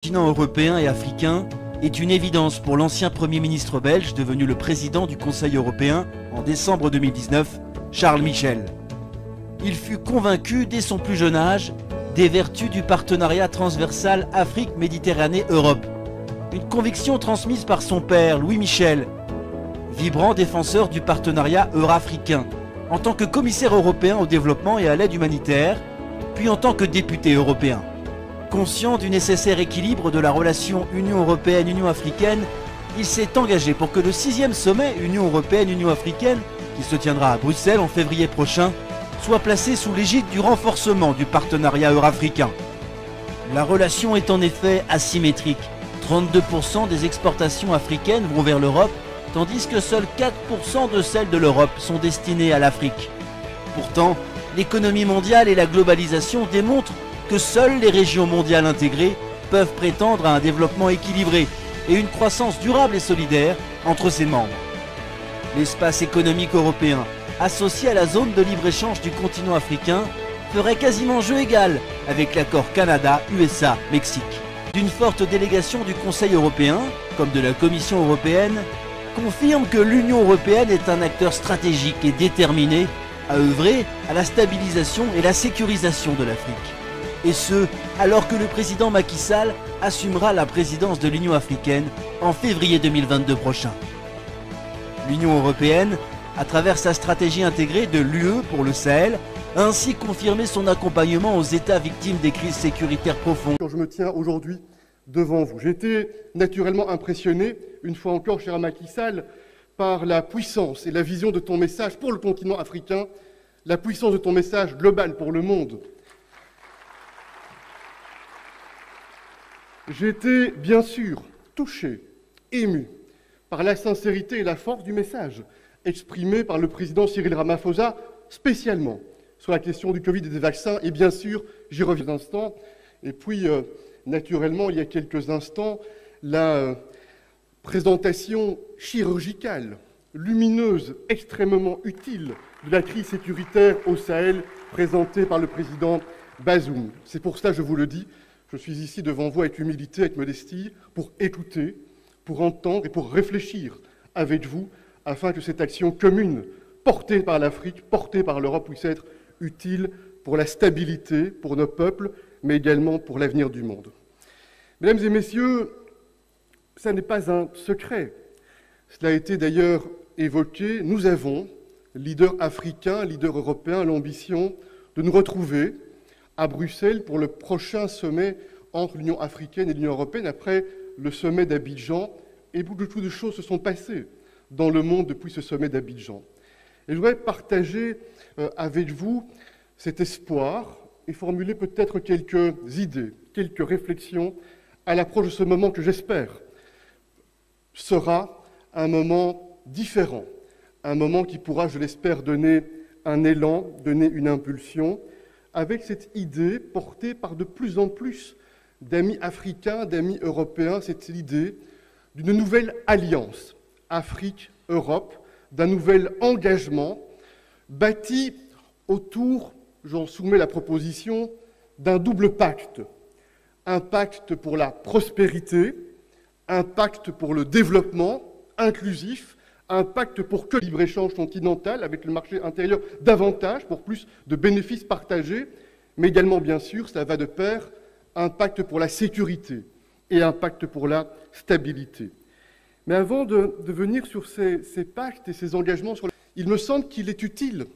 Le continent européen et africain est une évidence pour l'ancien Premier ministre belge devenu le président du Conseil européen en décembre 2019, Charles Michel. Il fut convaincu dès son plus jeune âge des vertus du partenariat transversal Afrique-Méditerranée-Europe. Une conviction transmise par son père, Louis Michel, vibrant défenseur du partenariat euro-africain, en tant que commissaire européen au développement et à l'aide humanitaire, puis en tant que député européen. Conscient du nécessaire équilibre de la relation Union européenne-Union africaine, il s'est engagé pour que le 6e sommet Union européenne-Union africaine, qui se tiendra à Bruxelles en février prochain, soit placé sous l'égide du renforcement du partenariat euro-africain. La relation est en effet asymétrique. 32% des exportations africaines vont vers l'Europe, tandis que seuls 4% de celles de l'Europe sont destinées à l'Afrique. Pourtant, l'économie mondiale et la globalisation démontrent que seules les régions mondiales intégrées peuvent prétendre à un développement équilibré et une croissance durable et solidaire entre ses membres. L'espace économique européen, associé à la zone de libre-échange du continent africain, ferait quasiment jeu égal avec l'accord Canada-USA-Mexique. D'une forte délégation du Conseil européen, comme de la Commission européenne, confirme que l'Union européenne est un acteur stratégique et déterminé à œuvrer à la stabilisation et la sécurisation de l'Afrique. Et ce, alors que le président Macky Sall assumera la présidence de l'Union africaine en février 2022 prochain. L'Union européenne, à travers sa stratégie intégrée de l'UE pour le Sahel, a ainsi confirmé son accompagnement aux États victimes des crises sécuritaires profondes. Quand je me tiens aujourd'hui devant vous, j'ai été naturellement impressionné, une fois encore, cher Macky Sall, par la puissance et la vision de ton message pour le continent africain, la puissance de ton message global pour le monde. J'ai été, bien sûr, touché, ému par la sincérité et la force du message exprimé par le président Cyril Ramaphosa, spécialement sur la question du Covid et des vaccins, et bien sûr, j'y reviens un instant. Et puis, naturellement, il y a quelques instants, la présentation chirurgicale, lumineuse, extrêmement utile de la crise sécuritaire au Sahel, présentée par le président Bazoum. C'est pour cela, je vous le dis, je suis ici devant vous avec humilité, avec modestie, pour écouter, pour entendre et pour réfléchir avec vous, afin que cette action commune, portée par l'Afrique, portée par l'Europe, puisse être utile pour la stabilité, pour nos peuples, mais également pour l'avenir du monde. Mesdames et messieurs, ça n'est pas un secret. Cela a été d'ailleurs évoqué. Nous avons, leaders africains, leaders européens, l'ambition de nous retrouver à Bruxelles pour le prochain sommet entre l'Union africaine et l'Union européenne, après le sommet d'Abidjan. Et beaucoup de choses se sont passées dans le monde depuis ce sommet d'Abidjan. Et je voudrais partager avec vous cet espoir et formuler peut-être quelques idées, quelques réflexions à l'approche de ce moment que j'espère sera un moment différent, un moment qui pourra, je l'espère, donner un élan, donner une impulsion, avec cette idée portée par de plus en plus d'amis africains, d'amis européens, cette idée d'une nouvelle alliance Afrique-Europe, d'un nouvel engagement bâti autour, j'en soumets la proposition, d'un double pacte. Un pacte pour la prospérité, un pacte pour le développement inclusif, un pacte pour que le libre-échange continental avec le marché intérieur davantage, pour plus de bénéfices partagés, mais également, bien sûr, ça va de pair, un pacte pour la sécurité et un pacte pour la stabilité. Mais avant de venir sur ces pactes et ces engagements, il me semble qu'il est utile,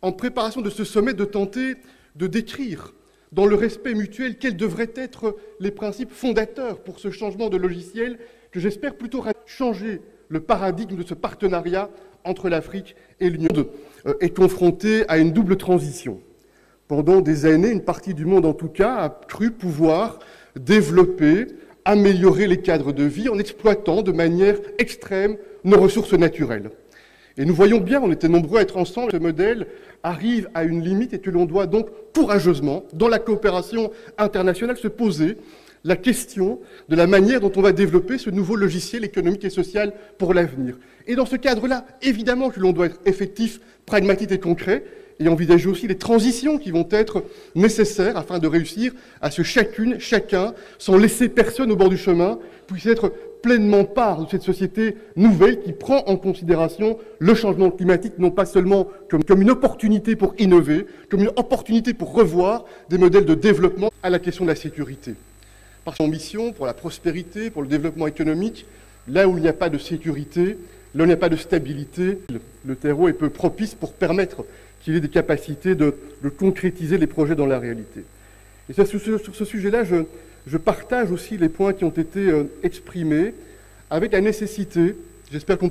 en préparation de ce sommet, de tenter de décrire, dans le respect mutuel, quels devraient être les principes fondateurs pour ce changement de logiciel que j'espère plutôt changer le paradigme de ce partenariat entre l'Afrique et l'Union est confronté à une double transition. Pendant des années, une partie du monde en tout cas a cru pouvoir développer, améliorer les cadres de vie en exploitant de manière extrême nos ressources naturelles. Et nous voyons bien, on était nombreux à être ensemble, ce modèle arrive à une limite et que l'on doit donc courageusement, dans la coopération internationale, se poser la question de la manière dont on va développer ce nouveau logiciel économique et social pour l'avenir. Et dans ce cadre-là, évidemment que l'on doit être effectif, pragmatique et concret, et envisager aussi les transitions qui vont être nécessaires afin de réussir à ce que chacun, sans laisser personne au bord du chemin, puisse être pleinement part de cette société nouvelle qui prend en considération le changement climatique, non pas seulement comme une opportunité pour innover, comme une opportunité pour revoir des modèles de développement à la question de la sécurité. Par son mission, pour la prospérité, pour le développement économique, là où il n'y a pas de sécurité, là où il n'y a pas de stabilité, le terreau est peu propice pour permettre qu'il ait des capacités de concrétiser les projets dans la réalité. Et sur ce sujet-là, je partage aussi les points qui ont été exprimés avec la nécessité, j'espère qu'on